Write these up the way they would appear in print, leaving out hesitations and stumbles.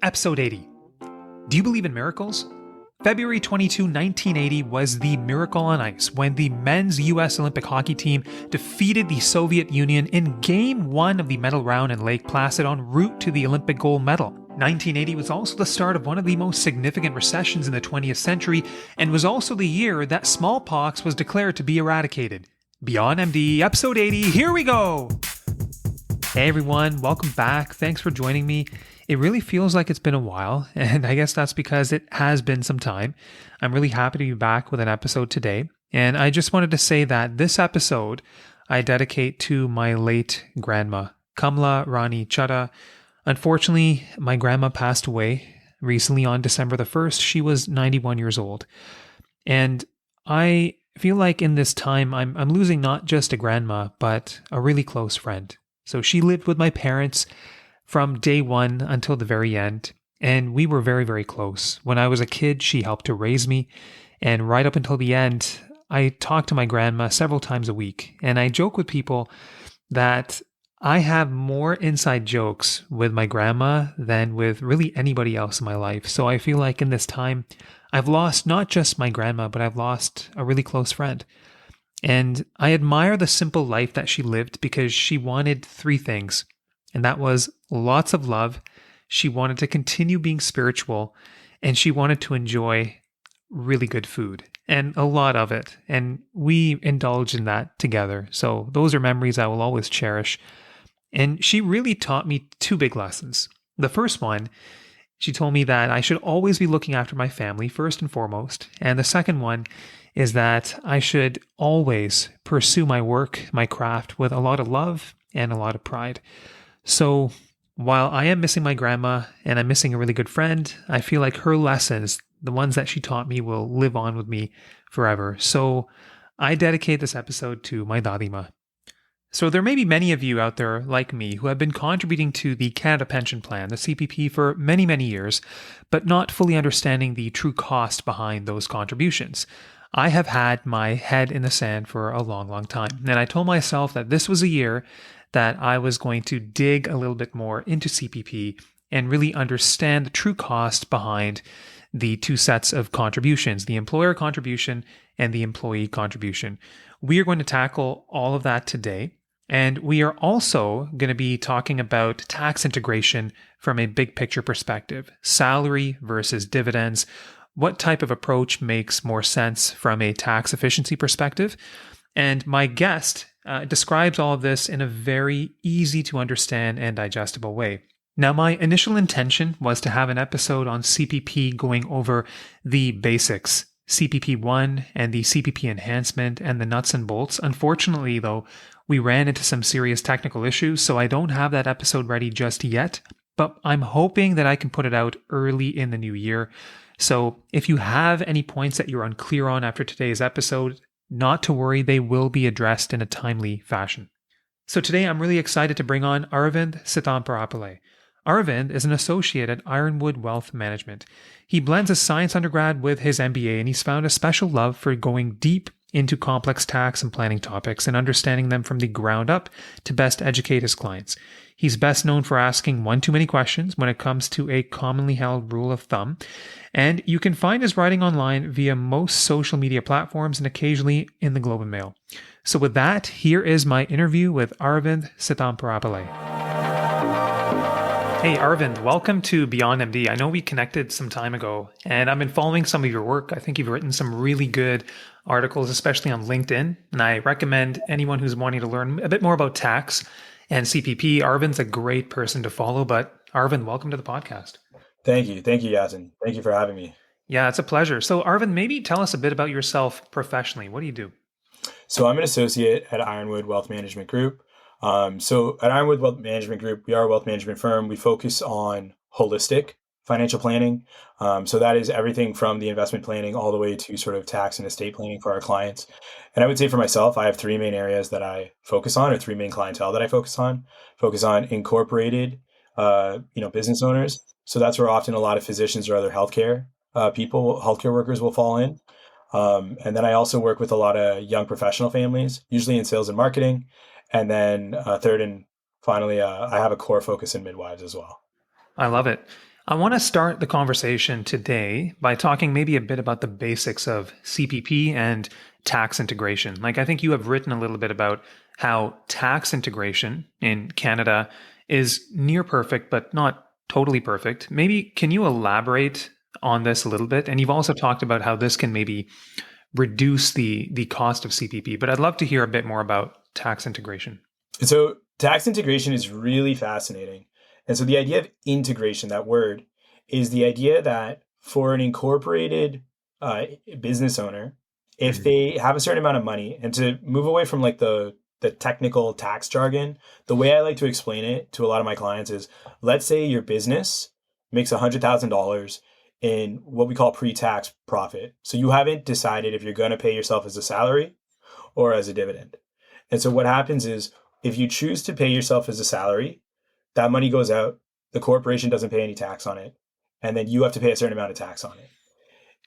Episode 80. Do you believe in miracles? February 22, 1980 was the miracle on ice when the men's U.S. Olympic hockey team defeated the Soviet Union in Game 1 of the medal round in Lake Placid en route to the Olympic gold medal. 1980 was also the start of one of the most significant recessions in the 20th century and was also the year that smallpox was declared to be eradicated. Beyond MD, Episode 80, here we go! Hey everyone, welcome back. Thanks for joining me. It really feels like it's been a while, and I guess that's because it has been some time. I'm really happy to be back with an episode today, and I just wanted to say that this episode I dedicate to my late grandma, Kamla Rani Chadha. Unfortunately, my grandma passed away recently on December the 1st. She was 91 years old, and I feel like in this time I'm losing not just a grandma, but a really close friend. So she lived with my parents from day one until the very end, and we were very, very close. When I was a kid, she helped to raise me, and right up until the end, I talked to my grandma several times a week, and I joke with people that I have more inside jokes with my grandma than with really anybody else in my life. So I feel like in this time, I've lost not just my grandma, but I've lost a really close friend. And I admire the simple life that she lived because she wanted three things. And that was lots of love. She wanted to continue being spiritual, and she wanted to enjoy really good food and a lot of it. And we indulged in that together. So those are memories I will always cherish. And she really taught me two big lessons. The first one, she told me that I should always be looking after my family first and foremost. And the second one is that I should always pursue my work, my craft, with a lot of love and a lot of pride. So while I am missing my grandma and I'm missing a really good friend, I feel like her lessons, the ones that she taught me, will live on with me forever. So I dedicate this episode to my Dadima. So there may be many of you out there like me who have been contributing to the Canada Pension Plan, the CPP, for many, many years, but not fully understanding the true cost behind those contributions. I have had my head in the sand for a long, long time, and I told myself that this was a year that I was going to dig a little bit more into CPP and really understand the true cost behind the two sets of contributions, the employer contribution and the employee contribution. We are going to tackle all of that today. And we are also going to be talking about tax integration from a big picture perspective, salary versus dividends. What type of approach makes more sense from a tax efficiency perspective? And my guest describes all of this in a very easy to understand and digestible way. Now, my initial intention was to have an episode on CPP going over the basics, CPP 1 and the CPP enhancement and the nuts and bolts. Unfortunately, though, we ran into some serious technical issues, so I don't have that episode ready just yet, but I'm hoping that I can put it out early in the new year. So if you have any points that you're unclear on after today's episode, not to worry, they will be addressed in a timely fashion. So today I'm really excited to bring on Aravind Sithamparapillai. Aravind is an associate at Ironwood Wealth Management. He blends his science undergrad with his MBA, and he's found a special love for going deep into complex tax and planning topics and understanding them from the ground up to best educate his clients. He's best known for asking one too many questions when it comes to a commonly held rule of thumb. And you can find his writing online via most social media platforms and occasionally in the Globe and Mail. So with that, here is my interview with Aravind Sithamparapillai. Hey Aravind, welcome to Beyond MD. I know we connected some time ago, and I've been following some of your work. I think you've written some really good articles, especially on LinkedIn, and I recommend anyone who's wanting to learn a bit more about tax and CPP. Arvind's a great person to follow, but Aravind, welcome to the podcast. Thank you, Yasin. Thank you for having me. Yeah, it's a pleasure. So Aravind, maybe tell us a bit about yourself professionally. What do you do? So I'm an associate at Ironwood Wealth Management Group. So at Ironwood Wealth Management Group, we are a wealth management firm. We focus on holistic financial planning. So that is everything from the investment planning all the way to sort of tax and estate planning for our clients. And I would say for myself, I have three main areas that I focus on, or three main clientele that I focus on. Focus on incorporated, business owners. So that's where often a lot of physicians or other healthcare workers will fall in. And then I also work with a lot of young professional families, usually in sales and marketing. And then third and finally, I have a core focus in midwives as well. I love it. I want to start the conversation today by talking maybe a bit about the basics of CPP and tax integration. Like, I think you have written a little bit about how tax integration in Canada is near perfect, but not totally perfect. Maybe can you elaborate on this a little bit? And you've also talked about how this can maybe reduce the cost of CPP, but I'd love to hear a bit more about tax integration. So tax integration is really fascinating. And so the idea of integration, that word, is the idea that for an incorporated business owner, if they have a certain amount of money, and to move away from like the technical tax jargon, the way I like to explain it to a lot of my clients is, let's say your business makes $100,000 in what we call pre-tax profit. So you haven't decided if you're going to pay yourself as a salary or as a dividend. And so what happens is, if you choose to pay yourself as a salary, that money goes out, the corporation doesn't pay any tax on it, and then you have to pay a certain amount of tax on it.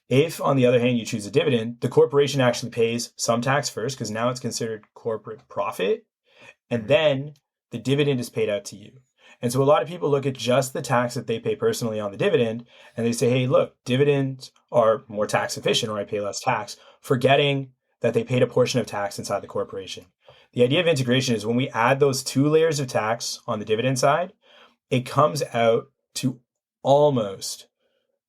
If, on the other hand, you choose a dividend, the corporation actually pays some tax first because now it's considered corporate profit, and then the dividend is paid out to you. And so a lot of people look at just the tax that they pay personally on the dividend, and they say, hey, look, dividends are more tax efficient, or I pay less tax, forgetting that they paid a portion of tax inside the corporation. The idea of integration is when we add those two layers of tax on the dividend side, it comes out to almost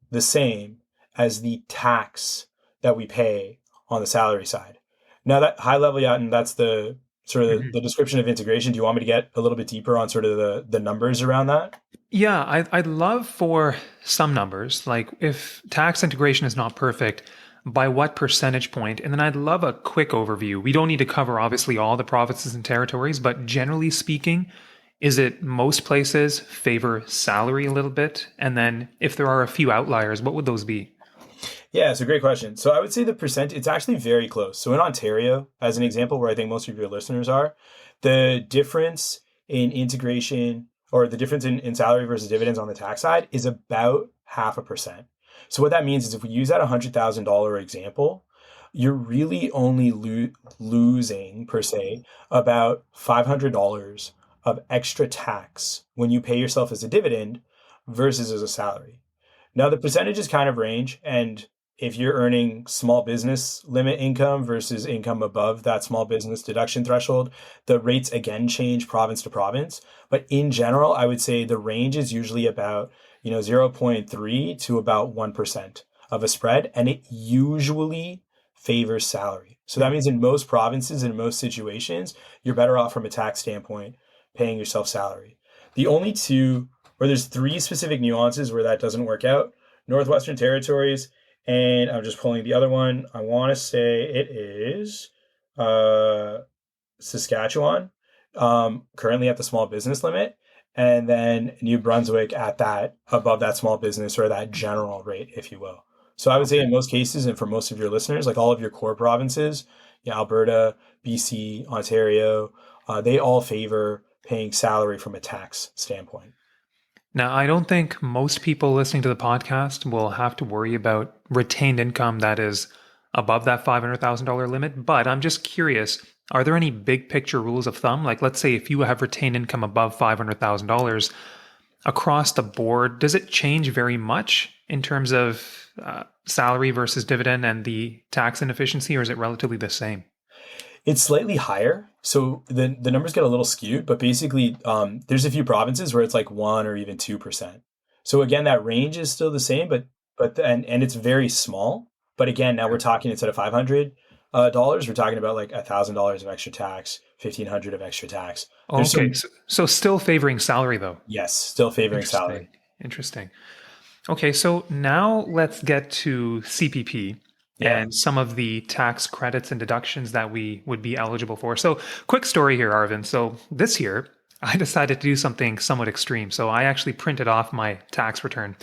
the same as the tax that we pay on the salary side. Now, that high level, yeah, and that's the sort of the description of integration. Do you want me to get a little bit deeper on sort of the numbers around that? Yeah, I'd love for some numbers, like if tax integration is not perfect, by what percentage point? And then I'd love a quick overview. We don't need to cover obviously all the provinces and territories, but generally speaking, is it most places favor salary a little bit? And then if there are a few outliers, what would those be? Yeah, it's a great question. So I would say the percent, it's actually very close. So in Ontario, as an example, where I think most of your listeners are, the difference in integration, or the difference in salary versus dividends on the tax side, is about 0.5%. So what that means is, if we use that $100,000 example, you're really only losing, per se, about $500 of extra tax when you pay yourself as a dividend versus as a salary. Now, the percentages kind of range, and if you're earning small business limit income versus income above that small business deduction threshold, the rates again change province to province. But in general, I would say the range is usually about 0.3 to about 1% of a spread, and it usually favors salary. So that means in most provinces, in most situations, you're better off from a tax standpoint paying yourself salary. The only two, or there's three specific nuances where that doesn't work out: Northwestern Territories, and I'm just pulling the other one. I want to say it is Saskatchewan, currently at the small business limit, and then New Brunswick at that, above that small business, or that general rate, if you will. So I would say in most cases, and for most of your listeners, like all of your core provinces, Alberta, BC, Ontario, they all favor paying salary from a tax standpoint. Now, I don't think most people listening to the podcast will have to worry about retained income that is above that $500,000 limit, but I'm just curious, are there any big picture rules of thumb? Like, let's say if you have retained income above $500,000 across the board, does it change very much in terms of salary versus dividend and the tax inefficiency, or is it relatively the same? It's slightly higher. So the numbers get a little skewed, but basically there's a few provinces where it's like 1 or even 2%. So again, that range is still the same, and it's very small. But again, now we're talking, instead of $500, we're talking about like $1,000 of extra tax, 1,500 of extra tax. Okay, so still favoring salary though. Yes, still favoring salary. Interesting. Okay, so now let's get to CPP. Yeah. And some of the tax credits and deductions that we would be eligible for. So, quick story here, Aravind. So, this year, I decided to do something somewhat extreme. So, I actually printed off my tax return.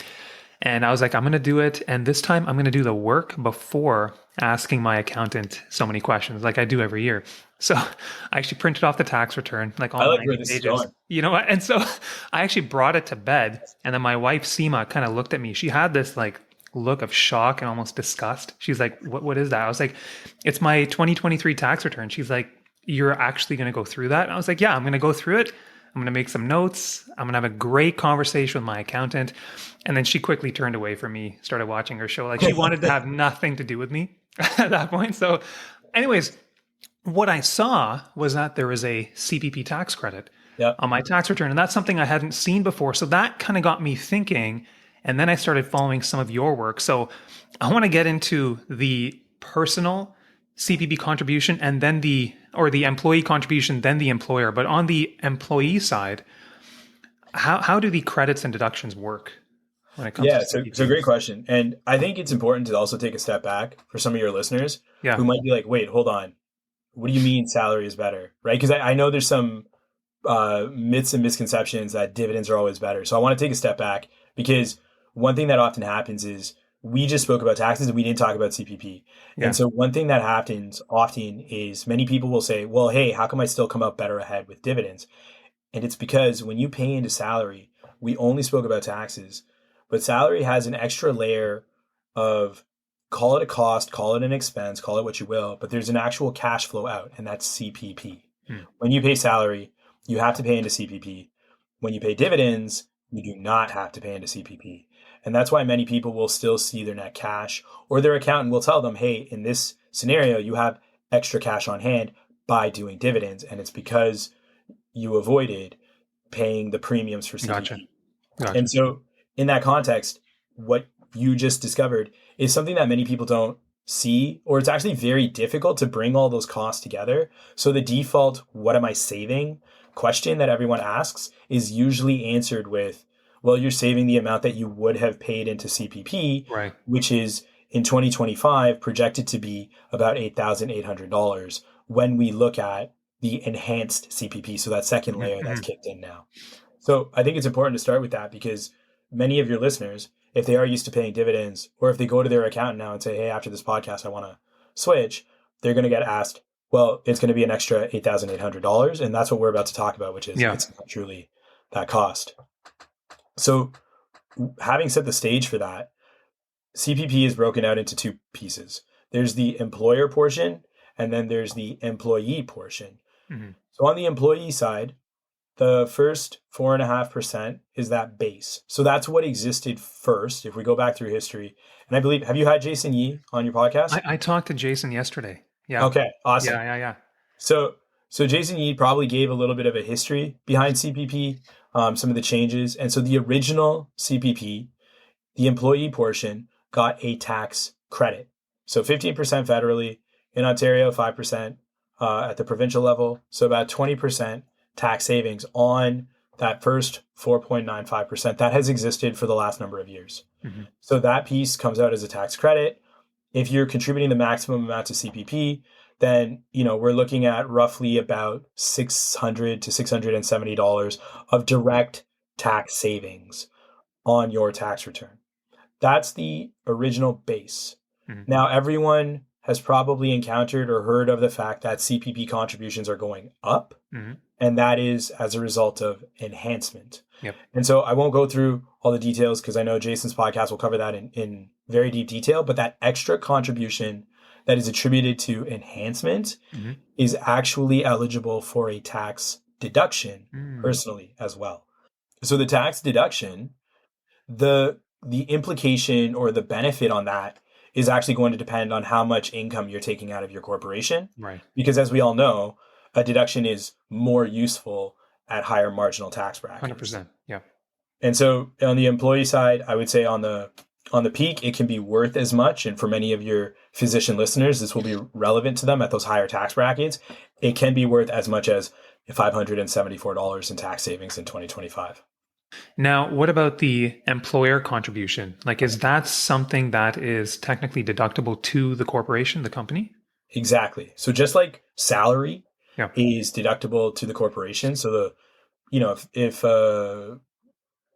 And I was like, I'm going to do it. And this time, I'm going to do the work before asking my accountant so many questions, like I do every year. So, I actually printed off the tax return, like all 90 pages. You know what? And so, I actually brought it to bed. And then my wife, Seema, kind of looked at me. She had this look of shock and almost disgust. She's like, what is that? I was like, it's my 2023 tax return. She's like, you're actually going to go through that? And I was like, yeah, I'm going to go through it. I'm going to make some notes. I'm going to have a great conversation with my accountant. And then she quickly turned away from me, started watching her show. Like she wanted to have nothing to do with me at that point. So, anyways, what I saw was that there was a CPP tax credit Yep. on my tax return. And that's something I hadn't seen before. So that kind of got me thinking. And then I started following some of your work. So I want to get into the personal CPP contribution and then the employee contribution, then the employer. But on the employee side, how do the credits and deductions work when it comes Yeah, to so CPP? great question. And I think it's important to also take a step back for some of your listeners Yeah. who might be like, wait, hold on. What do you mean salary is better? Right? Because I know there's some myths and misconceptions that dividends are always better. So I want to take a step back because one thing that often happens is we just spoke about taxes and we didn't talk about CPP. Yeah. And so one thing that happens often is many people will say, well, hey, how come I still come out better ahead with dividends? And it's because when you pay into salary, we only spoke about taxes, but salary has an extra layer of, call it a cost, call it an expense, call it what you will, but there's an actual cash flow out, and that's CPP. When you pay salary, you have to pay into CPP. When you pay dividends, you do not have to pay into CPP. And that's why many people will still see their net cash, or their accountant will tell them, hey, in this scenario, you have extra cash on hand by doing dividends. And it's because you avoided paying the premiums for CPP. Gotcha. And so in that context, what you just discovered is something that many people don't see, or it's actually very difficult to bring all those costs together. So the default, what am I saving question that everyone asks is usually answered with, well, you're saving the amount that you would have paid into CPP, Right. which is in 2025 projected to be about $8,800 when we look at the enhanced CPP. So that second layer that's kicked in now. So I think it's important to start with that because many of your listeners, if they are used to paying dividends, or if they go to their accountant now and say, hey, after this podcast, I want to switch, they're going to get asked, well, it's going to be an extra $8,800. And that's what we're about to talk about, which is it's not truly that cost. So having set the stage for that, CPP is broken out into two pieces. There's the employer portion, and then there's the employee portion. So on the employee side, the first 4.5% is that base. So that's what existed first. If we go back through history, and I believe, have you had Jason Yee on your podcast? I talked to Jason yesterday. Yeah. Okay. Awesome. Yeah. So Jason Yee probably gave a little bit of a history behind CPP, some of the changes. And so the original CPP, the employee portion, got a tax credit. So 15% federally, in Ontario, 5% at the provincial level. So about 20% tax savings on that first 4.95% that has existed for the last number of years. So that piece comes out as a tax credit. If you're contributing the maximum amount to CPP, then we're looking at roughly about $600 to $670 of direct tax savings on your tax return. That's the original base. Now, everyone has probably encountered or heard of the fact that CPP contributions are going up, and that is as a result of enhancement. And so I won't go through all the details because I know Jason's podcast will cover that in very deep detail, but that extra contribution that is attributed to enhancement is actually eligible for a tax deduction personally as well. So the tax deduction, the implication or the benefit on that is actually going to depend on how much income you're taking out of your corporation. Right. Because as we all know, a deduction is more useful at higher marginal tax brackets. 100%. Yeah. And so on the employee side, I would say on the peak, it can be worth as much. And for many of your physician listeners, this will be relevant to them at those higher tax brackets. It can be worth as much as $574 in tax savings in 2025. Now, what about the employer contribution? Like, is that something that is technically deductible to the corporation, the company? Exactly. So just like salary is deductible to the corporation. So if a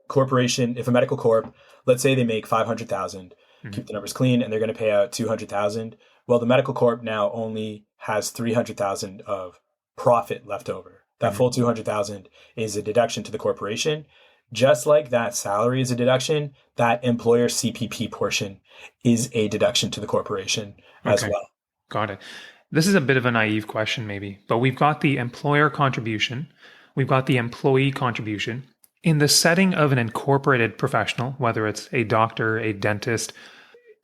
corporation, if a medical corp, let's say they make 500,000, keep the numbers clean, and they're going to pay out 200,000. Well, the medical corp now only has 300,000 of profit left over. That full 200,000 is a deduction to the corporation. Just like that salary is a deduction, that employer CPP portion is a deduction to the corporation as well. Got it. This is a bit of a naive question maybe, but we've got the employer contribution. we've got the employee contribution. In the setting of an incorporated professional, whether it's a doctor, a dentist,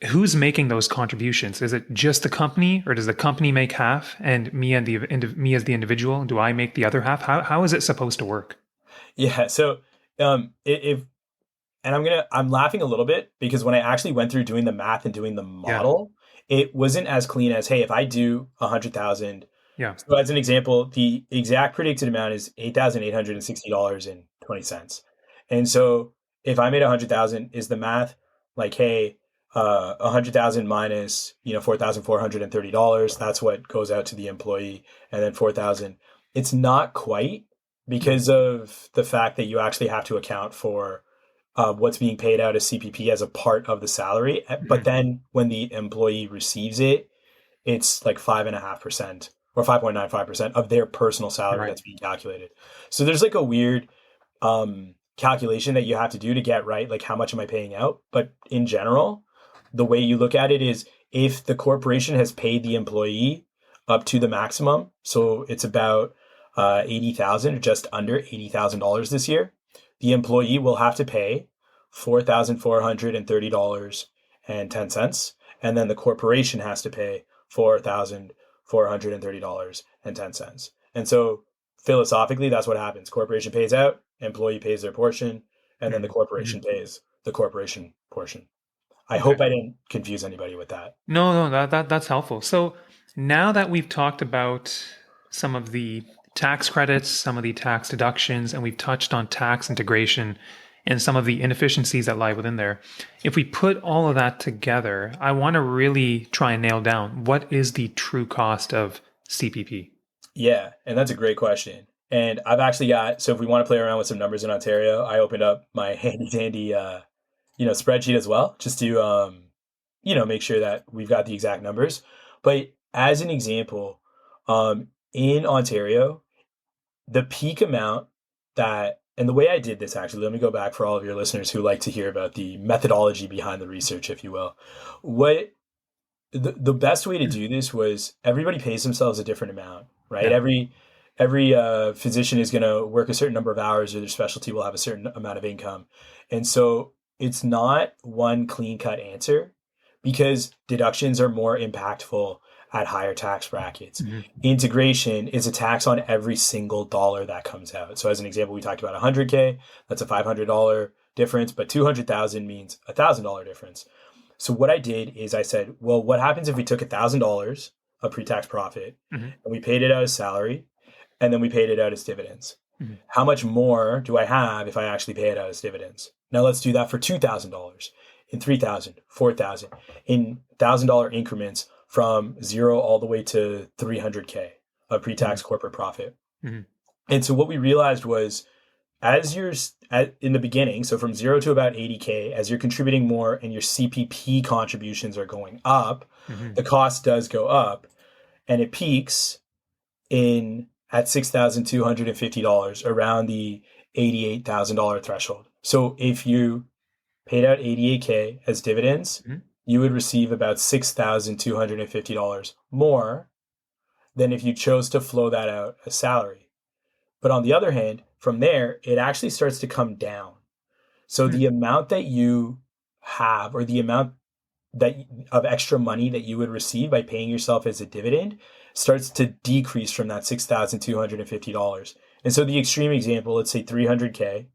who's making those contributions? Is it just the company, or does the company make half, and me as the individual, do I make the other half? How is it supposed to work? Yeah. So if and I'm laughing a little bit because when I actually went through doing the math and doing the Yeah, model, it wasn't as clean as, hey, if I do 100,000. yeah, So as an example, the exact predicted amount is $8,860.20. And so if I made 100,000, is the math like, hey, 100,000 minus, $4,430, that's what goes out to the employee, and then 4,000. It's not quite, because of the fact that you actually have to account for what's being paid out as CPP as a part of the salary. But mhm, then when the employee receives it, it's like 5.5% or 5.95% of their personal salary right, that's being calculated. So there's like a weird calculation that you have to do to get right, like how much am I paying out? But in general, the way you look at it is, if the corporation has paid the employee up to the maximum, so it's about 80,000 or just under $80,000 this year, the employee will have to pay $4,430.10, and then the corporation has to pay $4,430.10. And so philosophically, that's what happens. Corporation pays out, employee pays their portion, and then the mhm, mhm. corporation pays the corporation portion. I Okay. hope I didn't confuse anybody with that. No, no, that's helpful. So now that we've talked about some of the tax credits, some of the tax deductions, and we've touched on tax integration and some of the inefficiencies that lie within there, if we put all of that together, I want to really try and nail down what is the true cost of CPP. Yeah, and that's a great question. And I've actually got, so if we want to play around with some numbers in Ontario, I opened up my handy dandy spreadsheet as well, just to make sure that we've got the exact numbers. But as an example, in Ontario, the peak amount that, and the way I did this, actually, let me go back for all of your listeners who like to hear about the methodology behind the research, if you will. What the best way to do this was, everybody pays themselves a different amount, right? Yeah. Every physician is going to work a certain number of hours, or their specialty will have a certain amount of income. And so it's not one clean cut answer, because deductions are more impactful at higher tax brackets. Mhm. Integration is a tax on every single dollar that comes out. So as an example, we talked about 100K, that's a $500 difference, but 200,000 means a $1,000 difference. So what I did is I said, well, what happens if we took $1,000 of pre-tax profit Mhm. and we paid it out as salary, and then we paid it out as dividends? Mhm. How much more do I have if I actually pay it out as dividends? Now let's do that for $2,000, in 3,000, 4,000, in $1,000 increments, from 0 all the way to 300K of pre-tax Mhm. corporate profit. Mhm. And so what we realized was, as in the beginning, so from 0 to about 80K, as you're contributing more and your CPP contributions are going up, Mhm. the cost does go up, and it peaks in at $6,250, around the $88,000 threshold. So if you paid out 88K as dividends, Mhm. you would receive about $6,250 more than if you chose to flow that out as salary. But on the other hand, from there, it actually starts to come down. So Mhm. the amount that you have, or the amount that of extra money that you would receive by paying yourself as a dividend, starts to decrease from that $6,250. And so the extreme example, let's say 300K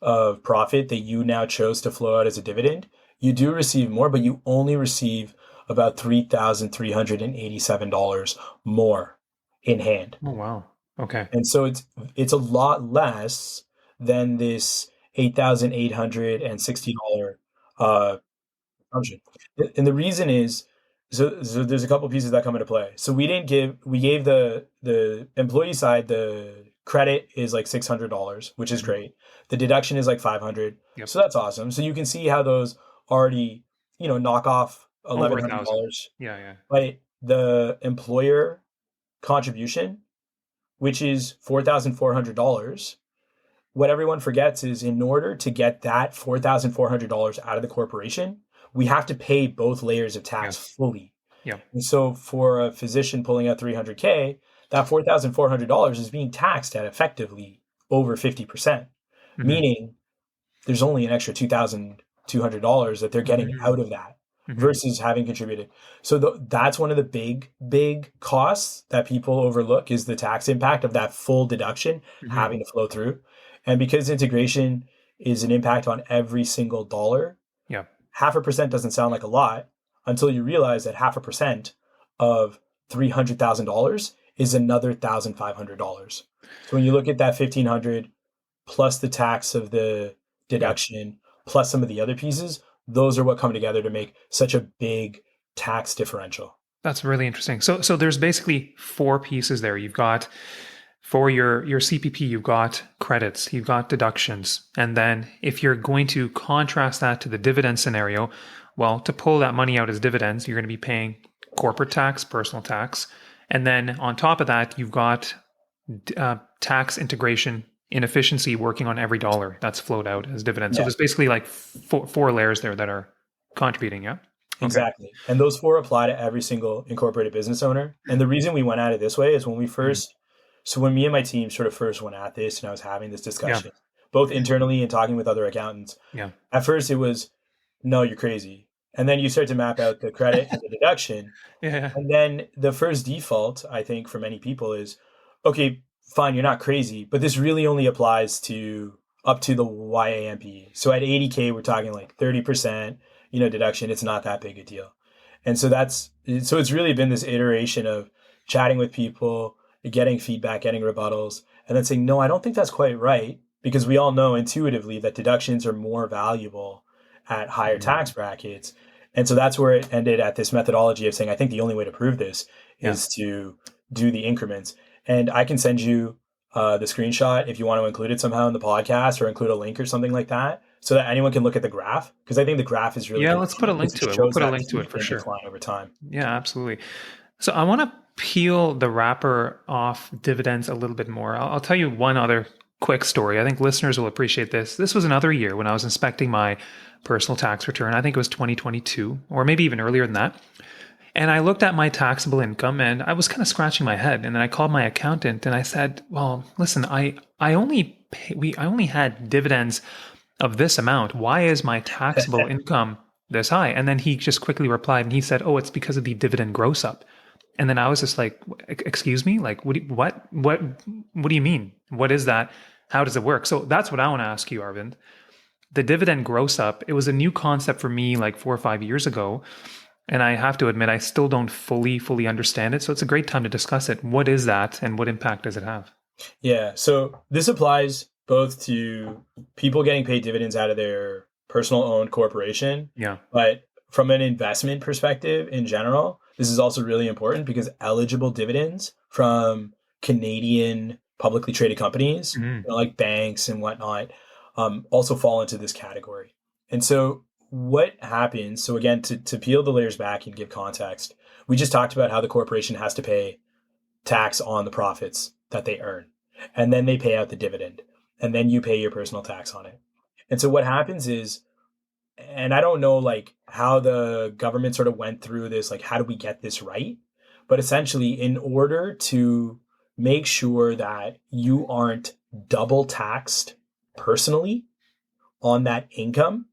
of profit that you now chose to flow out as a dividend, you do receive more, but you only receive about $3,387 more in hand. Oh, wow. Okay. And so it's a lot less than this $8,860 assumption. And the reason is, so there's a couple pieces that come into play. So we gave the employee side, the credit is like $600, which is Mhm. great. The deduction is like 500. Yep. So that's awesome. So you can see how those already, knock off Over 1,000. $1,100. Yeah, yeah. But the employer contribution, which is $4,400, what everyone forgets is, in order to get that $4,400 out of the corporation, we have to pay both layers of tax Yes. fully. Yep. And so for a physician pulling out 300K, that $4,400 is being taxed at effectively over 50%, meaning there's only an extra $2,200 that they're getting out of that versus having contributed. So that's one of the big costs that people overlook is the tax impact of that full deduction having to flow through. And because integration is an impact on every single dollar, 0.5% doesn't sound like a lot until you realize that 0.5% of $300,000 is another $1,500. So when you look at that 1,500 plus the tax of the deduction plus some of the other pieces, those are what come together to make such a big tax differential. That's really interesting. So there's basically 4 pieces there. You've got for your CPP, you've got credits, you've got deductions. And then if you're going to contrast that to the dividend scenario, well, to pull that money out as dividends, you're going to be paying corporate tax, personal tax. And then on top of that, you've got tax integration inefficiency working on every dollar that's flowed out as dividends. So there's basically like 4 layers there that are contributing, yeah? Okay. Exactly. And those 4 apply to every single incorporated business owner. And the reason we went at it this way is when we first, so when me and my team sort of first went at this and I was having this discussion, both internally and talking with other accountants, at first it was, no, you're crazy. And then you start to map out the credit and the deduction. And then the first default, I think, for many people is, okay, fine, you're not crazy, but this really only applies to up to the YAMP. So at 80K, we're talking like 30%, deduction. It's not that big a deal. And so it's really been this iteration of chatting with people, getting feedback, getting rebuttals, and then saying, no, I don't think that's quite right, because we all know intuitively that deductions are more valuable at higher tax brackets. And so that's where it ended at this methodology of saying, I think the only way to prove this is to do the increments. And I can send you the screenshot if you want to include it somehow in the podcast or include a link or something like that so that anyone can look at the graph. Because I think the graph is really let's put a link to it. We'll put a link to it for sure. Decline over time. Yeah, absolutely. So I want to peel the wrapper off dividends a little bit more. I'll tell you one other quick story. I think listeners will appreciate this. This was another year when I was inspecting my personal tax return. I think it was 2022 or maybe even earlier than that. And I looked at my taxable income and I was kind of scratching my head. And then I called my accountant and I said, well, listen, I only had dividends of this amount. Why is my taxable income this high? And then he just quickly replied and he said, oh, it's because of the dividend gross up. And then I was just like, excuse me? Like, what do you mean? What is that? How does it work? So that's what I want to ask you, Aravind. The dividend gross up, it was a new concept for me like 4 or 5 years ago. And I have to admit, I still don't fully understand it. So it's a great time to discuss it. What is that and what impact does it have? Yeah. So this applies both to people getting paid dividends out of their personal owned corporation. Yeah. But from an investment perspective in general, this is also really important because eligible dividends from Canadian publicly traded companies, like banks and whatnot, also fall into this category. And so what happens, so again, to peel the layers back and give context, we just talked about how the corporation has to pay tax on the profits that they earn. And then they pay out the dividend. And then you pay your personal tax on it. And so what happens is, and I don't know like how the government sort of went through this, like how do we get this right? But essentially, in order to make sure that you aren't double taxed personally on that income,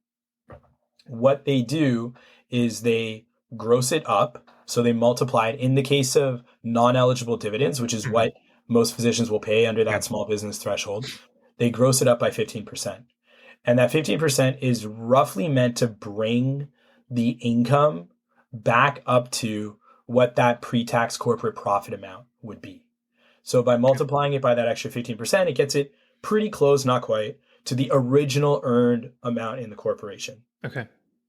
what they do is they gross it up. So they multiply it in the case of non-eligible dividends, which is what most physicians will pay under that small business threshold. They gross it up by 15%. And that 15% is roughly meant to bring the income back up to what that pre-tax corporate profit amount would be. So by multiplying it by that extra 15%, it gets it pretty close, not quite, to the original earned amount in the corporation. Okay.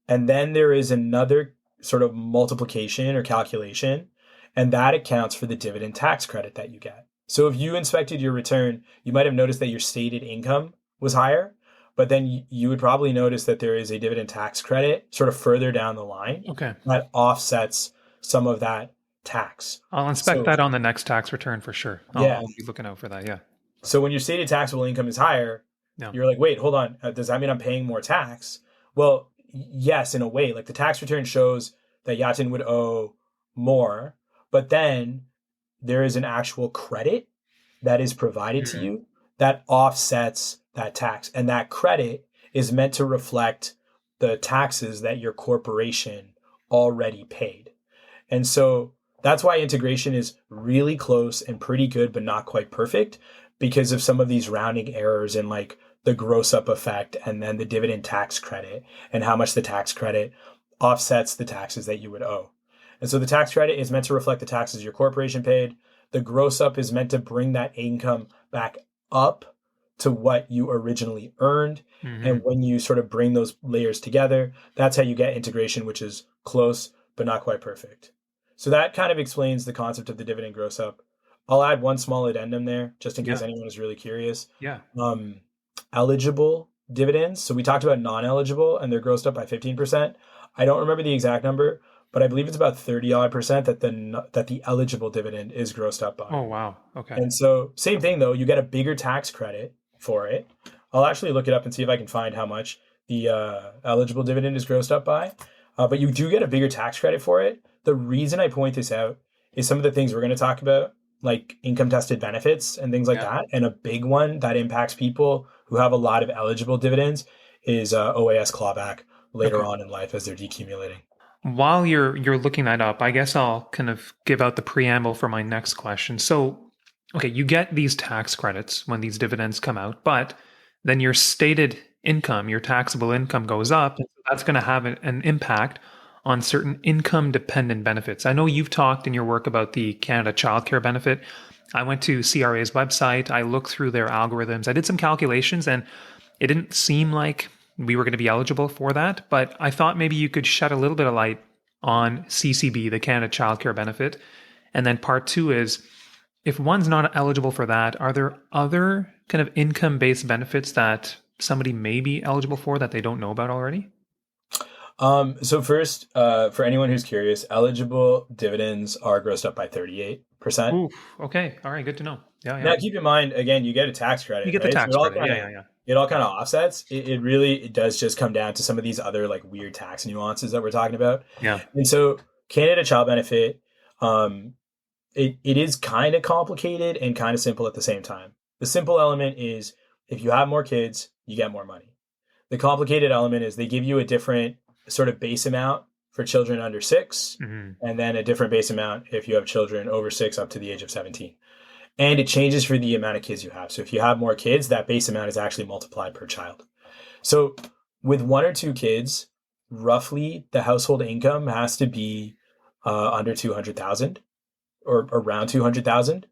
And then there is another sort of multiplication or calculation, and that accounts for the dividend tax credit that you get. So if you inspected your return, you might have noticed that your stated income was higher, but then you would probably notice that there is a dividend tax credit sort of further down the line that offsets some of that tax. I'll inspect that on the next tax return for sure. I'll be looking out for that, yeah. So when your stated taxable income is higher, you're like, wait, hold on. Does that mean I'm paying more tax? Well, yes, in a way. Like the tax return shows that Yatin would owe more, but then there is an actual credit that is provided to you that offsets that tax. And that credit is meant to reflect the taxes that your corporation already paid. And so that's why integration is really close and pretty good, but not quite perfect because of some of these rounding errors in like the gross up effect and then the dividend tax credit and how much the tax credit offsets the taxes that you would owe. And so the tax credit is meant to reflect the taxes your corporation paid. The gross up is meant to bring that income back up to what you originally earned. Mm-hmm. And when you sort of bring those layers together, that's how you get integration, which is close, but not quite perfect. So that kind of explains the concept of the dividend gross up. I'll add one small addendum there, just in case anyone is really curious. Yeah. Eligible dividends. So we talked about non-eligible, and they're grossed up by 15%. I don't remember the exact number, but I believe it's about 30% that the eligible dividend is grossed up by. Oh, wow. Okay. And so same thing though, you get a bigger tax credit for it. I'll actually look it up and see if I can find how much the eligible dividend is grossed up by. But you do get a bigger tax credit for it. The reason I point this out is some of the things we're going to talk about, like income tested benefits and things like that. And a big one that impacts people who have a lot of eligible dividends is OAS clawback later on in life as they're decumulating. While you're looking that up, I guess I'll kind of give out the preamble for my next question. So, okay, you get these tax credits when these dividends come out, but then your stated income, your taxable income goes up. And that's going to have an impact on certain income-dependent benefits. I know you've talked in your work about the Canada Childcare Benefit. I went to CRA's website. I looked through their algorithms. I did some calculations, and it didn't seem like we were going to be eligible for that. But I thought maybe you could shed a little bit of light on CCB, the Canada Childcare Benefit. And then part two is, if one's not eligible for that, are there other kind of income-based benefits that somebody may be eligible for that they don't know about already? So first, for anyone who's curious, eligible dividends are grossed up by 38%. Ooh, okay. All right. Good to know. Yeah. Now keep in mind, again, you get a tax credit. You get the tax credit. Yeah. It all kind of offsets. It does just come down to some of these other like weird tax nuances that we're talking about. Yeah. And so Canada Child Benefit, it is kind of complicated and kind of simple at the same time. The simple element is if you have more kids, you get more money. The complicated element is they give you a different sort of base amount for children under 6, and then a different base amount if you have children over 6 up to the age of 17. And it changes for the amount of kids you have. So if you have more kids, that base amount is actually multiplied per child. So with 1 or 2 kids, roughly the household income has to be under 200,000 or around 200,000.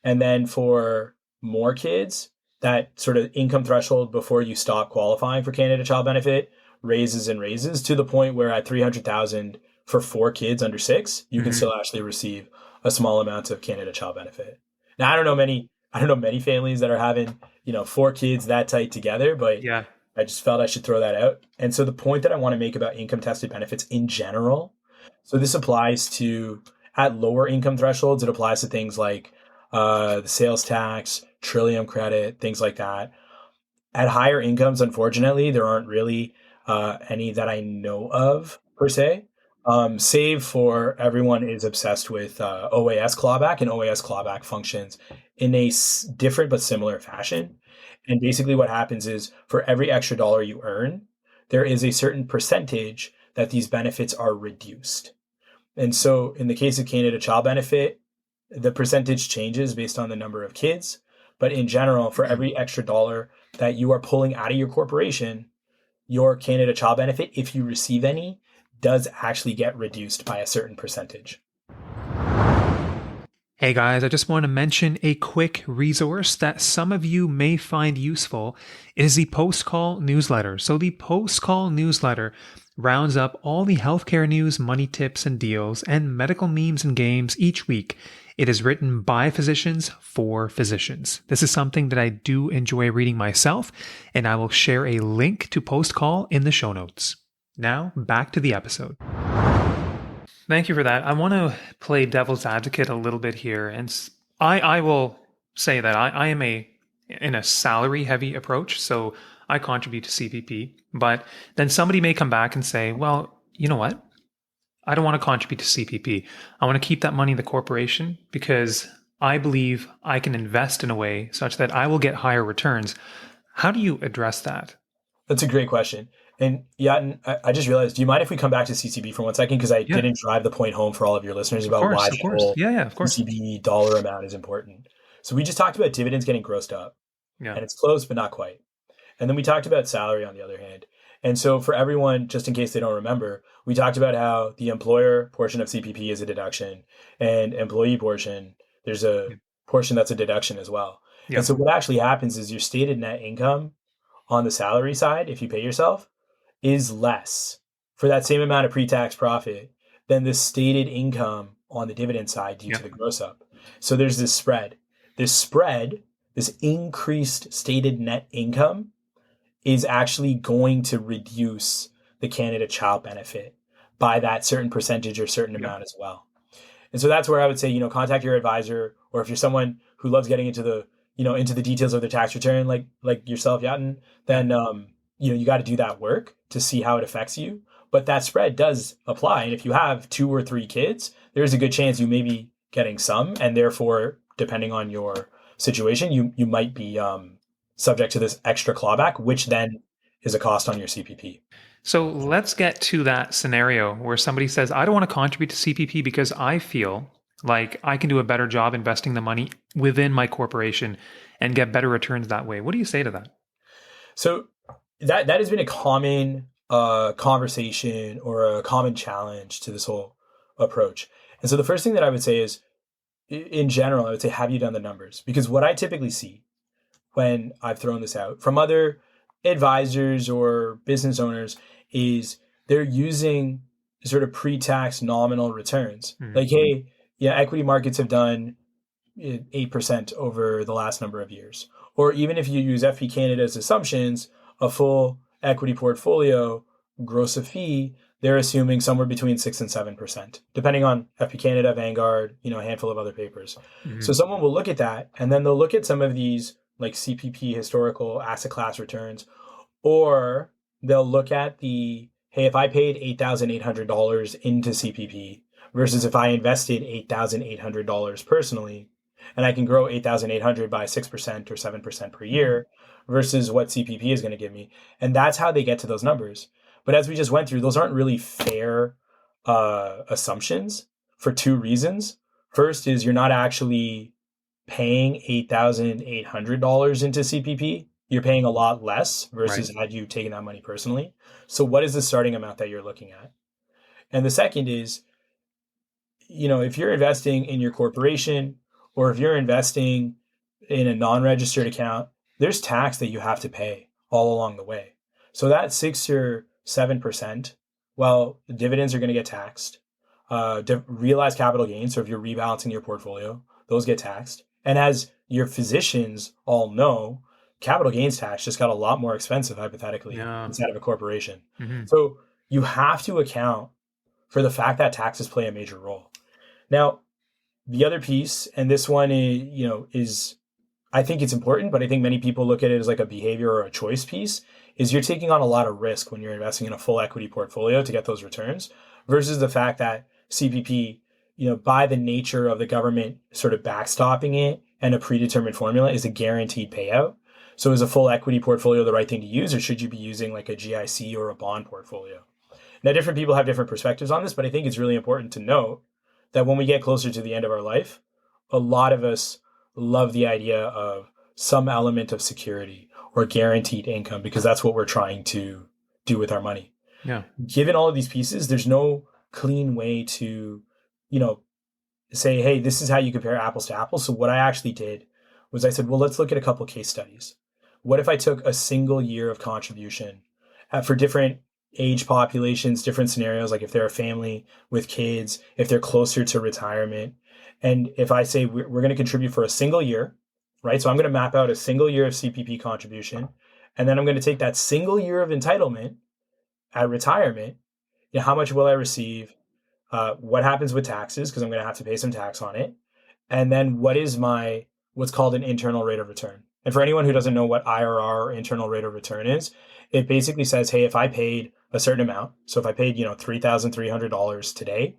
And then for more kids, that sort of income threshold before you stop qualifying for Canada Child Benefit raises and raises to the point where at 300,000 for 4 kids under 6, you can still actually receive a small amount of Canada Child Benefit. Now, I don't know many families that are having, 4 kids that tight together, but Yeah. I just felt I should throw that out. And so the point that I want to make about income tested benefits in general, so this applies to at lower income thresholds, it applies to things like the sales tax, Trillium credit, things like that. At higher incomes, unfortunately, there aren't really any that I know of per se, save for everyone is obsessed with OAS clawback, and OAS clawback functions in a different but similar fashion. And basically what happens is for every extra dollar you earn, there is a certain percentage that these benefits are reduced. And so in the case of Canada Child Benefit, the percentage changes based on the number of kids. But in general, for every extra dollar that you are pulling out of your corporation, your Canada Child Benefit, if you receive any, does actually get reduced by a certain percentage. Hey guys, I just want to mention a quick resource that some of you may find useful. It is the post-call newsletter. So the post-call newsletter rounds up all the healthcare news, money tips and deals, and medical memes and games each week. It is written by physicians for physicians. This is something that I do enjoy reading myself, and I will share a link to post-call in the show notes. Now, back to the episode. Thank you for that. I want to play devil's advocate a little bit here. And I will say that I am in a salary heavy approach. So I contribute to CPP, but then somebody may come back and say, well, you know what? I don't want to contribute to CPP. I want to keep that money in the corporation because I believe I can invest in a way such that I will get higher returns. How do you address that? That's a great question. And Yatin, I just realized, do you mind if we come back to CCB for 1 second? Because I Yeah, didn't drive the point home for all of your listeners of about why course, of the course. whole Yeah, of course. CCB dollar amount is important. So we just talked about dividends getting grossed up, Yeah, and it's close, but not quite. And then we talked about salary on the other hand. And so for everyone, just in case they don't remember, we talked about how the employer portion of CPP is a deduction and employee portion, there's a yeah, portion that's a deduction as well. And yeah, so what actually happens is your stated net income on the salary side, if you pay yourself, is less for that same amount of pre-tax profit than the stated income on the dividend side due yeah, to the gross up. So there's this spread. This spread, this increased stated net income is actually going to reduce the Canada Child Benefit by that certain percentage or certain yeah, amount as well. And so that's where I would say, contact your advisor, or if you're someone who loves getting into the details of their tax return, like yourself, Yatin, yeah. then you got to do that work to see how it affects you. But that spread does apply, and if you have 2 or 3 kids, there's a good chance you may be getting some, and therefore, depending on your situation, you might be subject to this extra clawback, which then is a cost on your CPP. So let's get to that scenario where somebody says, I don't want to contribute to CPP because I feel like I can do a better job investing the money within my corporation and get better returns that way. What do you say to that? So that has been a common conversation or a common challenge to this whole approach. And so the first thing that I would say is, in general, I would say, have you done the numbers? Because what I typically see when I've thrown this out from other advisors or business owners is they're using sort of pre-tax nominal returns. Mhm. Like, hey, yeah, equity markets have done 8% over the last number of years. Or even if you use FP Canada's assumptions, a full equity portfolio, gross of fee, they're assuming somewhere between 6 and 7%, depending on FP Canada, Vanguard, a handful of other papers. So Mhm. someone will look at that, and then they'll look at some of these like CPP historical asset class returns, or they'll look at the, hey, if I paid $8,800 into CPP versus if I invested $8,800 personally, and I can grow 8,800 by 6% or 7% per Mhm. year versus what CPP is going to give me. And that's how they get to those numbers. But as we just went through, those aren't really fair assumptions for 2 reasons. First is you're not actually paying $8,800 into CPP. You're paying a lot less Right. versus had you taken that money personally. So what is the starting amount that you're looking at? And the second is, if you're investing in your corporation or if you're investing in a non-registered account, there's tax that you have to pay all along the way. So that 6 or 7%, well, the dividends are going to get taxed. Realized capital gains, so if you're rebalancing your portfolio, those get taxed. And as your physicians all know, capital gains tax just got a lot more expensive, hypothetically, Yeah. inside of a corporation. Mhm. So you have to account for the fact that taxes play a major role. Now, the other piece, and this one is I think it's important, but I think many people look at it as like a behavior or a choice piece, is you're taking on a lot of risk when you're investing in a full equity portfolio to get those returns versus the fact that CPP, by the nature of the government sort of backstopping it and a predetermined formula is a guaranteed payout. So is a full equity portfolio the right thing to use, or should you be using like a GIC or a bond portfolio? Now, different people have different perspectives on this, but I think it's really important to note that when we get closer to the end of our life, a lot of us love the idea of some element of security or guaranteed income because that's what we're trying to do with our money. Yeah. Given all of these pieces, there's no clean way to, you know, say, hey, this is how you compare apples to apples. So what I actually did was I said, well, let's look at a couple case studies. What if I took a single year of contribution for different age populations, different scenarios, like if they're a family with kids, if they're closer to retirement. And if I say we're going to contribute for a single year, right? So I'm going to map out a single year of CPP contribution. And then I'm going to take that single year of entitlement at retirement. How much will I receive? What happens with taxes? Because I'm going to have to pay some tax on it. And then what is my what's called an internal rate of return? And for anyone who doesn't know what IRR or internal rate of return is, it basically says, hey, if I paid a certain amount, so if I paid, $3,300 today,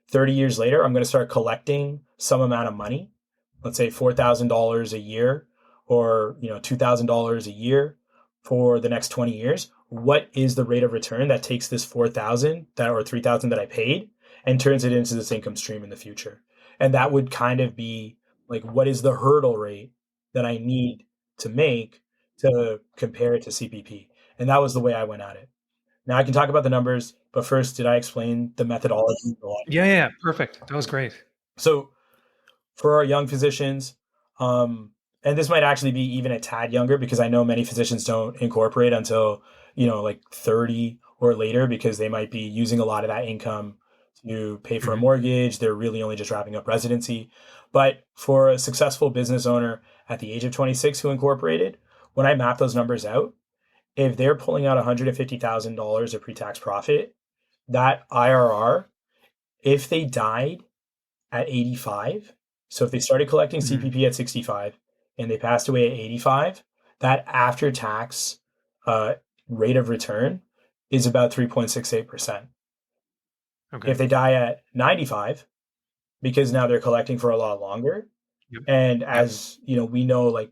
30 years later, I'm going to start collecting some amount of money let's say $4,000 a year, or $2,000 a year for the next 20 years, what is the rate of return that takes this 4,000 that or 3,000 that I paid and turns it into this income stream in the future? And that would kind of be like, what is the hurdle rate that I need to make to compare it to CPP? And that was the way I went at it. Now I can talk about the numbers, but first, did I explain the methodology? Yeah, perfect. That was great. So for our young physicians, and this might actually be even a tad younger, because I know many physicians don't incorporate until, like 30 or later, because they might be using a lot of that income to pay for a mortgage. They're really only just wrapping up residency. But for a successful business owner at the age of 26 who incorporated, when I map those numbers out, if they're pulling out $150,000 of pre-tax profit, that IRR, if they died at 85, so if they started collecting CPP at 65 and they passed away at 85, that after-tax rate of return is about 3.68%. Okay. If they die at 95, because now they're collecting for a lot longer, and as we know, like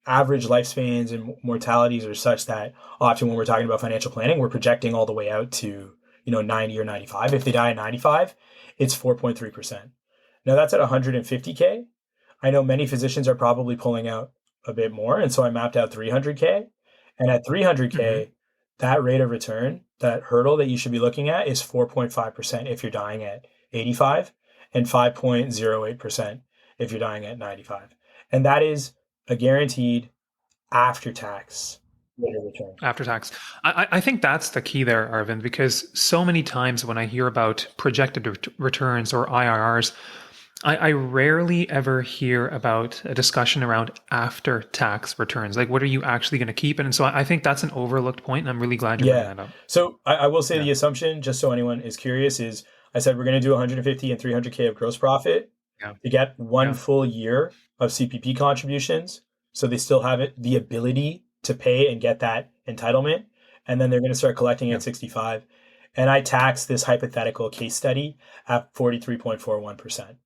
average lifespans and mortalities are such that often when we're talking about financial planning, we're projecting all the way out to 90 or 95. If they die at 95, it's 4.3%. Now that's at 150K. I know many physicians are probably pulling out a bit more, and so I mapped out 300K. And at 300K, that rate of return, that hurdle that you should be looking at, is 4.5% if you're dying at 85, and 5.08% if you're dying at 95. And that is a guaranteed after-tax rate of return. After tax. I think that's the key there, Aravind, because so many times when I hear about projected returns or IRRs, I rarely ever hear about a discussion around after-tax returns. Like, what are you actually going to keep? And so I think that's an overlooked point, and I'm really glad you're bringing that up. So I will say the assumption, just so anyone is curious, is I said we're going to do 150 and 300K of gross profit to get one full year of CPP contributions. So they still have the ability to pay and get that entitlement. And then they're going to start collecting at 65. And I tax this hypothetical case study at 43.41%.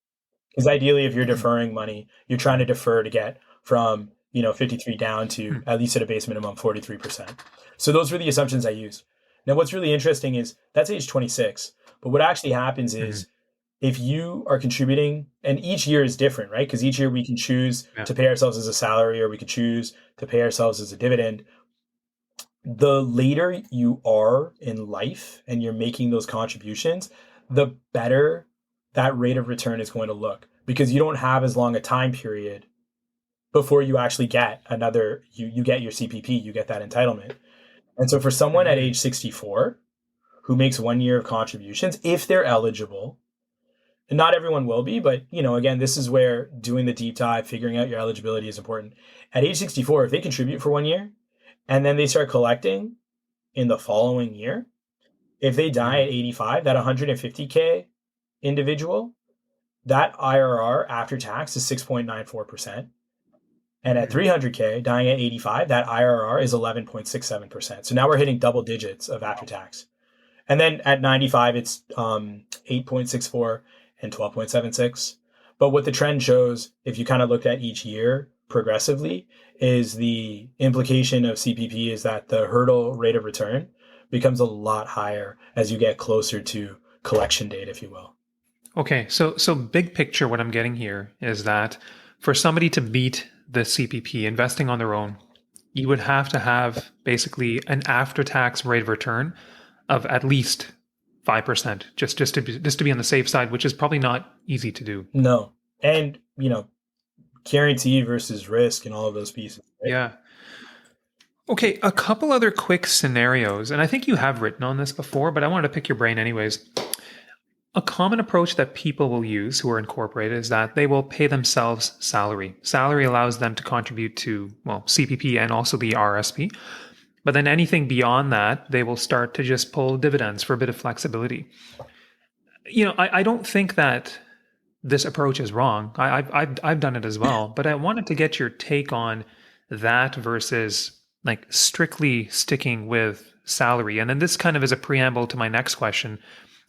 Because ideally, if you're deferring money, you're trying to defer to get from 53 down to at least at a base minimum 43%. So those were the assumptions I used. Now, what's really interesting is that's age 26. But what actually happens is if you are contributing, and each year is different, right? Because each year we can choose to pay ourselves as a salary, or we could choose to pay ourselves as a dividend. The later you are in life and you're making those contributions, the better that rate of return is going to look, because you don't have as long a time period before you actually get another, you get your CPP, you get that entitlement. And so for someone at age 64 who makes 1 year of contributions, if they're eligible, and not everyone will be, but again, this is where doing the deep dive, figuring out your eligibility is important. At age 64, if they contribute for 1 year and then they start collecting in the following year, if they die at 85, that 150K individual, that IRR after tax is 6.94%. And at 300K, dying at 85, that IRR is 11.67%. So now we're hitting double digits of after tax. And then at 95, it's 8.64 and 12.76. But what the trend shows, if you kind of looked at each year progressively, is the implication of CPP is that the hurdle rate of return becomes a lot higher as you get closer to collection date, if you will. Okay, so big picture, what I'm getting here is that for somebody to beat the CPP investing on their own, you would have to have basically an after-tax rate of return of at least 5%, just to be on the safe side, which is probably not easy to do. No, and guarantee versus risk and all of those pieces. Right? Yeah. Okay, a couple other quick scenarios, and I think you have written on this before, but I wanted to pick your brain anyways. A common approach that people will use who are incorporated is that they will pay themselves salary. Salary allows them to contribute to, CPP and also the RSP. But then anything beyond that, they will start to just pull dividends for a bit of flexibility. I don't think that this approach is wrong. I've done it as well, but I wanted to get your take on that versus like strictly sticking with salary. And then this kind of is a preamble to my next question,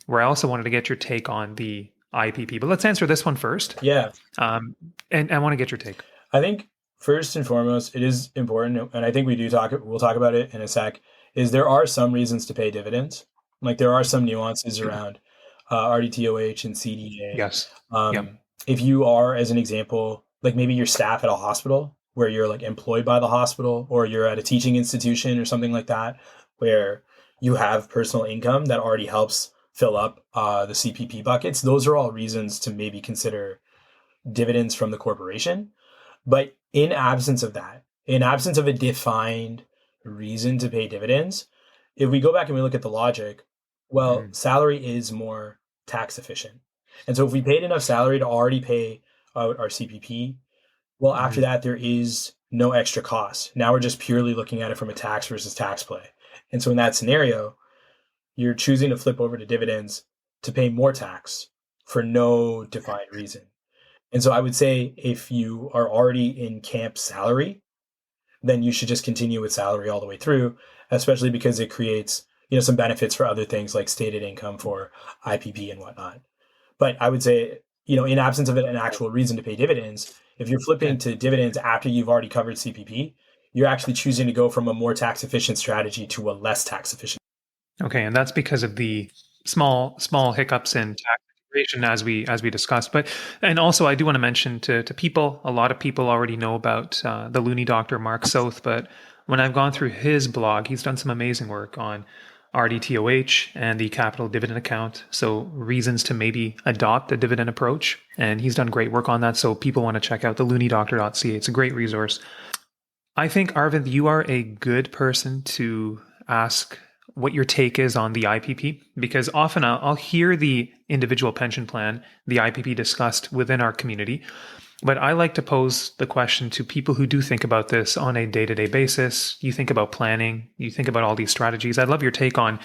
where I also wanted to get your take on the IPP. But let's answer this one first. Yeah. And I want to get your take. I think first and foremost, it is important, and I think we'll talk about it in a sec, is there are some reasons to pay dividends. Like there are some nuances around RDTOH and CDA. Yes. Yeah. If you are, as an example, like maybe you're staff at a hospital where you're like employed by the hospital, or you're at a teaching institution or something like that, where you have personal income that already helps fill up the CPP buckets, those are all reasons to maybe consider dividends from the corporation. But in absence of that, in absence of a defined reason to pay dividends, if we go back and we look at the logic, well, salary is more tax efficient. And so if we paid enough salary to already pay out our CPP, well, after that, there is no extra cost. Now we're just purely looking at it from a tax versus tax play. And so in that scenario, you're choosing to flip over to dividends to pay more tax for no defined reason. And so I would say if you are already in camp salary, then you should just continue with salary all the way through, especially because it creates, some benefits for other things like stated income for IPP and whatnot. But I would say, in absence of an actual reason to pay dividends, if you're flipping to dividends after you've already covered CPP, you're actually choosing to go from a more tax efficient strategy to a less tax efficient. Okay, and that's because of the small hiccups in tax integration as we discussed. And also I do want to mention to people, a lot of people already know about the loony doctor Mark South, but when I've gone through his blog, he's done some amazing work on RDTOH and the capital dividend account. So reasons to maybe adopt a dividend approach. And he's done great work on that. So people want to check out the loonydoctor.ca. It's a great resource. I think, Aravind, you are a good person to ask what your take is on the IPP, because often I'll hear the individual pension plan, the IPP discussed within our community, but I like to pose the question to people who do think about this on a day-to-day basis. You think about planning, you think about all these strategies. I'd love your take on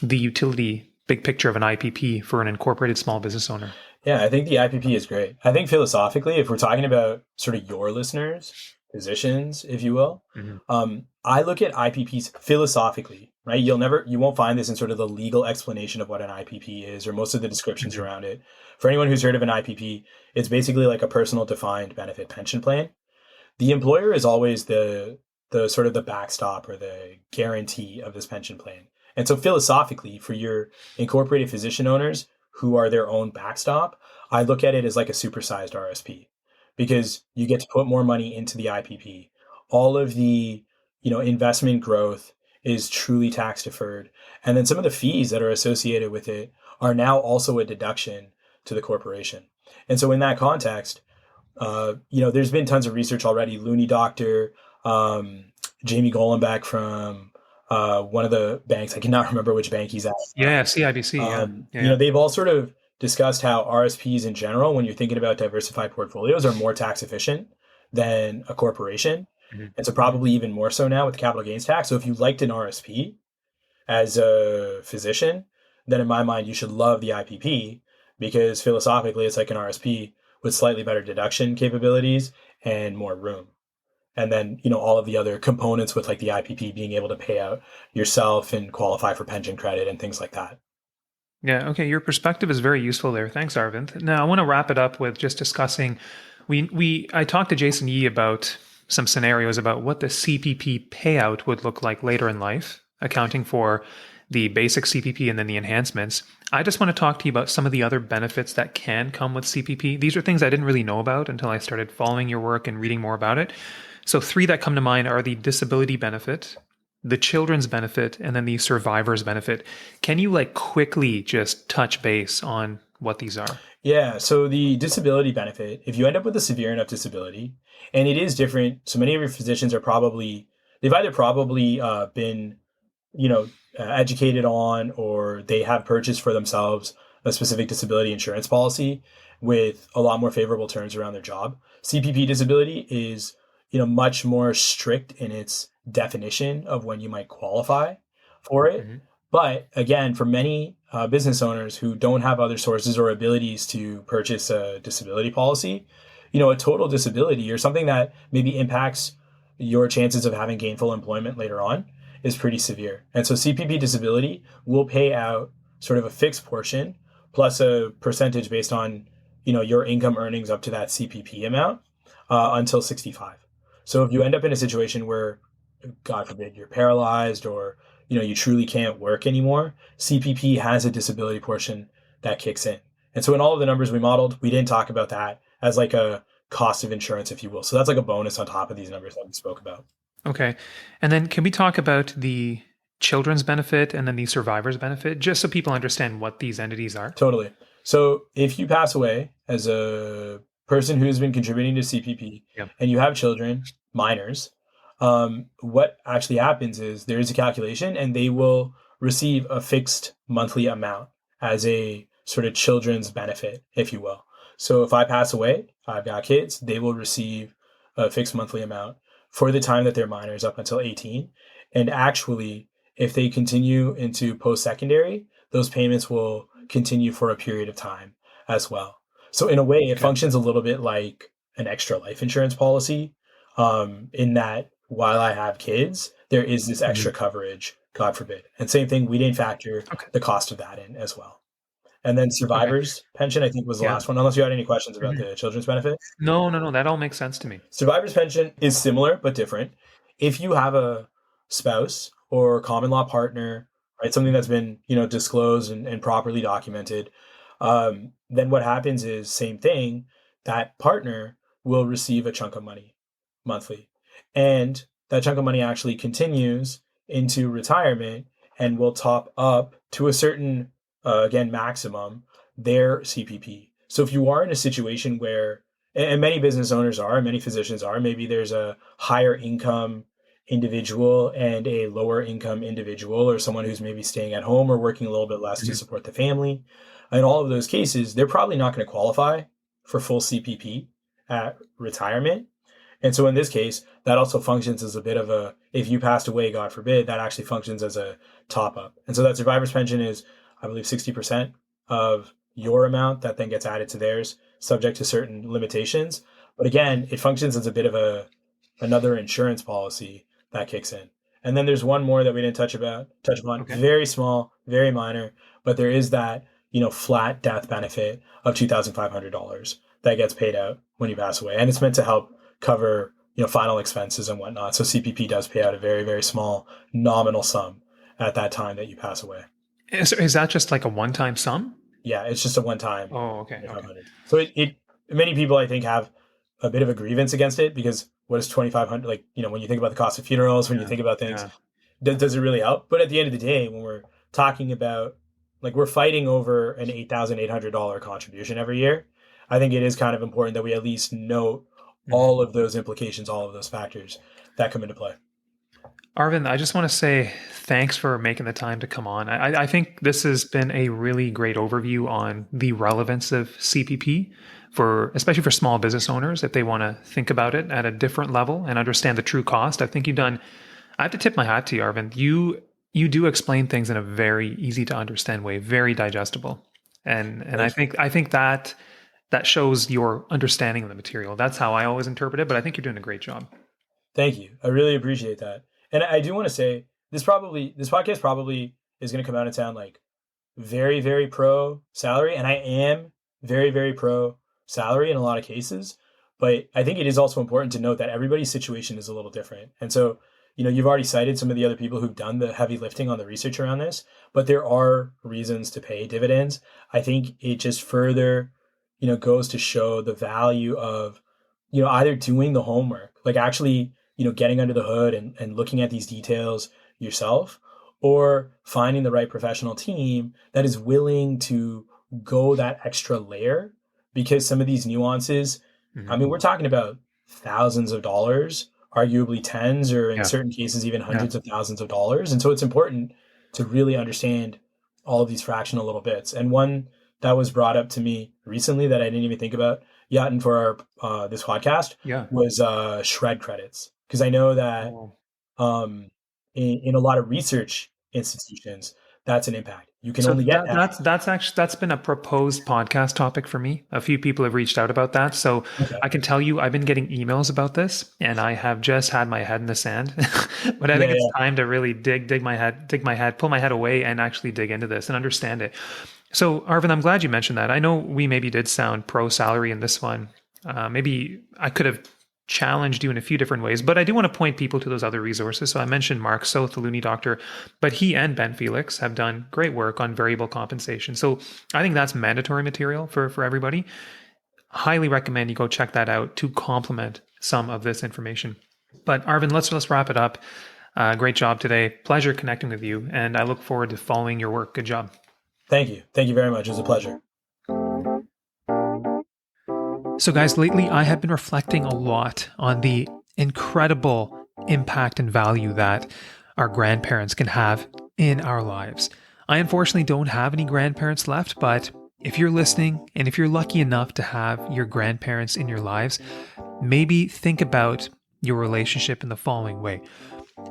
the utility, big picture of an IPP for an incorporated small business owner. Yeah, I think the IPP is great. I think philosophically, if we're talking about sort of your listeners, physicians, if you will, I look at IPPs philosophically, right? You won't find this in sort of the legal explanation of what an IPP is or most of the descriptions around it. For anyone who's heard of an IPP, it's basically like a personal defined benefit pension plan. The employer is always the sort of the backstop or the guarantee of this pension plan. And so philosophically, for your incorporated physician owners who are their own backstop, I look at it as like a supersized RSP, because you get to put more money into the IPP. All of the, investment growth is truly tax deferred. And then some of the fees that are associated with it are now also a deduction to the corporation. And so in that context, there's been tons of research already. Looney Doctor, Jamie Golenbeck from one of the banks, I cannot remember which bank he's at. Yeah, CIBC. They've all sort of discussed how RSPs in general, when you're thinking about diversified portfolios, are more tax efficient than a corporation. And so probably even more so now with capital gains tax. So if you liked an RSP as a physician, then in my mind, you should love the IPP, because philosophically it's like an RSP with slightly better deduction capabilities and more room. And then, all of the other components with like the IPP being able to pay out yourself and qualify for pension credit and things like that. Yeah, okay. Your perspective is very useful there. Thanks, Aravind. Now, I want to wrap it up with just discussing, I talked to Jason Yee about some scenarios about what the CPP payout would look like later in life, accounting for the basic CPP and then the enhancements. I just want to talk to you about some of the other benefits that can come with CPP. These are things I didn't really know about until I started following your work and reading more about it. So 3 that come to mind are the disability benefit, the children's benefit, and then the survivor's benefit. Can you quickly just touch base on what these are? Yeah. So the disability benefit, if you end up with a severe enough disability, and it is different. So many of your physicians they've either probably been, educated on, or they have purchased for themselves a specific disability insurance policy with a lot more favorable terms around their job. CPP disability is, much more strict in its definition of when you might qualify for it. But again, for many business owners who don't have other sources or abilities to purchase a disability policy, a total disability or something that maybe impacts your chances of having gainful employment later on is pretty severe. And so CPP disability will pay out sort of a fixed portion plus a percentage based on, your income earnings up to that CPP amount until 65. So if you end up in a situation where, God forbid, you're paralyzed or, you truly can't work anymore, CPP has a disability portion that kicks in. And so in all of the numbers we modeled, we didn't talk about that as like a cost of insurance, if you will. So that's like a bonus on top of these numbers that we spoke about. Okay. And then can we talk about the children's benefit and then the survivor's benefit, just so people understand what these entities are? Totally. So if you pass away as a person who's been contributing to CPP Yep. and you have children, minors, what actually happens is there is a calculation and they will receive a fixed monthly amount as a sort of children's benefit, if you will. So if I pass away, I've got kids, they will receive a fixed monthly amount for the time that they're minors up until 18. And actually, if they continue into post-secondary, those payments will continue for a period of time as well. So in a way, it functions a little bit like an extra life insurance policy, in that while I have kids, there is this extra coverage, God forbid. And same thing, we didn't factor the cost of that in as well. And then survivor's pension, I think, was the last one, unless you had any questions about the children's benefit. No. That all makes sense to me. Survivor's pension is similar but different. If you have a spouse or common law partner, right, something that's been disclosed and properly documented, then what happens is same thing. That partner will receive a chunk of money monthly, and that chunk of money actually continues into retirement and will top up to a certain again maximum their CPP. So if you are in a situation where, and many business owners are, many physicians are, maybe there's a higher income individual and a lower income individual, or someone who's maybe staying at home or working a little bit less to support the family. In all of those cases, they're probably not going to qualify for full CPP at retirement. And so in this case, that also functions as a bit of a, if you passed away, God forbid, that actually functions as a top up. And so that survivor's pension is, I believe, 60% of your amount that then gets added to theirs, subject to certain limitations. But again, it functions as a bit of another insurance policy that kicks in. And then there's one more that we didn't touch upon. Very small, very minor, but there is that, flat death benefit of $2,500 that gets paid out when you pass away. And it's meant to help cover, final expenses and whatnot. So CPP does pay out a very, very small nominal sum at that time that you pass away. Is that just like a one-time sum? Yeah, it's just a one-time. Oh, okay. So it many people, I think, have a bit of a grievance against it, because what is 2,500? Like, when you think about the cost of funerals, when you think about things, does it really help? But at the end of the day, when we're talking about, like, we're fighting over an $8,800 contribution every year, I think it is kind of important that we at least note all of those implications, all of those factors that come into play. Aravind, I just want to say thanks for making the time to come on. I think this has been a really great overview on the relevance of CPP, especially for small business owners, if they want to think about it at a different level and understand the true cost. I think I have to tip my hat to you, Aravind. You do explain things in a very easy to understand way, very digestible. And I think that shows your understanding of the material. That's how I always interpret it, but I think you're doing a great job. Thank you. I really appreciate that. And I do want to say this podcast probably is going to come out and sound like very, very pro salary. And I am very, very pro salary in a lot of cases. But I think it is also important to note that everybody's situation is a little different. And so, you've already cited some of the other people who've done the heavy lifting on the research around this, but there are reasons to pay dividends. I think it just further, goes to show the value of, either doing the homework, like actually, getting under the hood and looking at these details yourself, or finding the right professional team that is willing to go that extra layer, because some of these nuances, I mean, we're talking about thousands of dollars, arguably tens, or in certain cases, even hundreds of thousands of dollars. And so it's important to really understand all of these fractional little bits. And one that was brought up to me recently that I didn't even think about yet, and for our this podcast, was shred credits. Because I know that in a lot of research institutions, that's an impact. You can only get that's been a proposed podcast topic for me. A few people have reached out about that. So I can tell you I've been getting emails about this, and I have just had my head in the sand. But I think it's time to really pull my head away and actually dig into this and understand it. So, Arvind, I'm glad you mentioned that. I know we maybe did sound pro-salary in this one. Maybe I could have challenged you in a few different ways, but I do want to point people to those other resources. So I mentioned Mark Soth, the Looney Doctor, but he and Ben Felix have done great work on variable compensation. So I think that's mandatory material for everybody. Highly recommend you go check that out to complement some of this information. But Arvind, let's wrap it up. Great job today. Pleasure connecting with you, and I look forward to following your work. Good job. Thank you. Thank you very much. It was a pleasure. So guys, lately I have been reflecting a lot on the incredible impact and value that our grandparents can have in our lives. I unfortunately don't have any grandparents left, but if you're listening and if you're lucky enough to have your grandparents in your lives, maybe think about your relationship in the following way.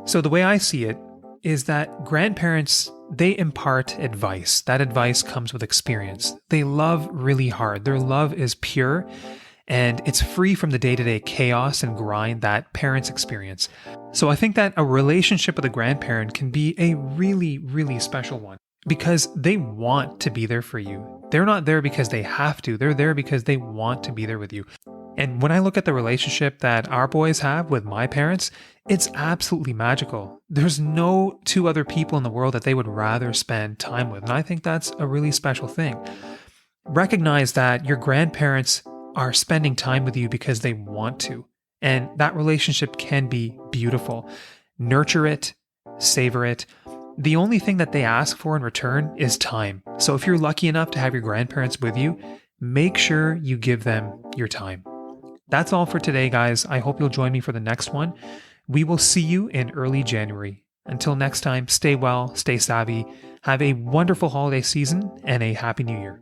So the way I see it is that grandparents, they impart advice. That advice comes with experience. They love really hard. Their love is pure and it's free from the day-to-day chaos and grind that parents experience. So I think that a relationship with a grandparent can be a really, really special one because they want to be there for you. They're not there because they have to. They're there because they want to be there with you. And when I look at the relationship that our boys have with my parents, it's absolutely magical. There's no two other people in the world that they would rather spend time with. And I think that's a really special thing. Recognize that your grandparents are spending time with you because they want to. And that relationship can be beautiful. Nurture it, savor it. The only thing that they ask for in return is time. So if you're lucky enough to have your grandparents with you, make sure you give them your time. That's all for today, guys. I hope you'll join me for the next one. We will see you in early January. Until next time, stay well, stay savvy, have a wonderful holiday season, and a happy new year.